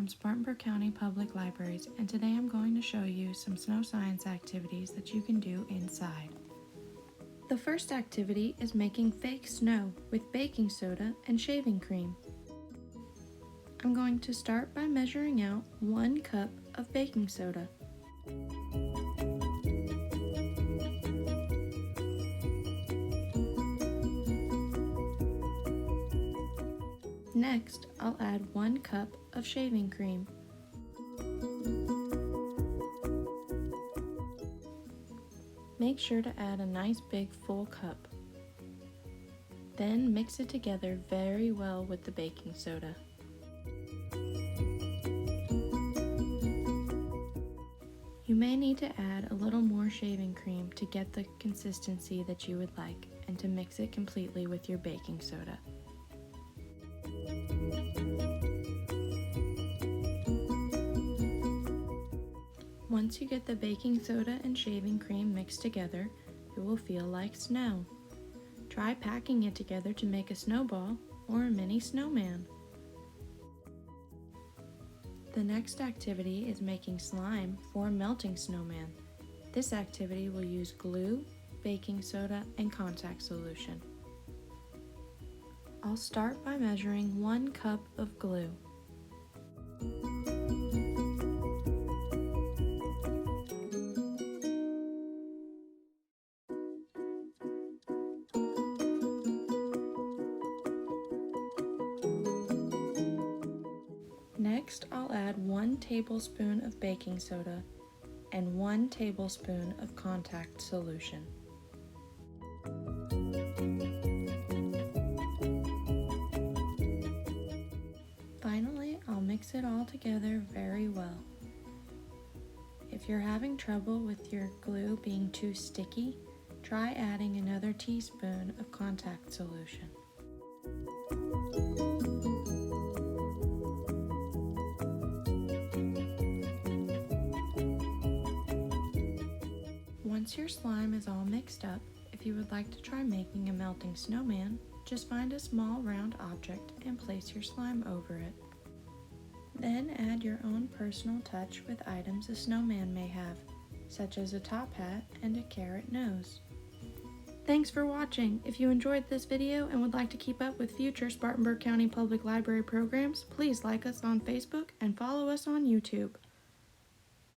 from Spartanburg County Public Libraries, and today I'm going to show you some snow science activities that you can do inside. The first activity is making fake snow with baking soda and shaving cream. I'm going to start by measuring out 1 cup of baking soda. Next, I'll add 1 cup of shaving cream. Make sure to add a nice big full cup. Then mix it together very well with the baking soda. You may need to add a little more shaving cream to get the consistency that you would like and to mix it completely with your baking soda. Once you get the baking soda and shaving cream mixed together, it will feel like snow. Try packing it together to make a snowball or a mini snowman. The next activity is making slime for a melting snowman. This activity will use glue, baking soda, and contact solution. I'll start by measuring 1 cup of glue. Next, I'll add 1 tablespoon of baking soda and 1 tablespoon of contact solution. Finally, I'll mix it all together very well. If you're having trouble with your glue being too sticky, try adding another teaspoon of contact solution. Once your slime is all mixed up, if you would like to try making a melting snowman, just find a small round object and place your slime over it. Then add your own personal touch with items a snowman may have, such as a top hat and a carrot nose. Thanks for watching! If you enjoyed this video and would like to keep up with future Spartanburg County Public Library programs, please like us on Facebook and follow us on YouTube.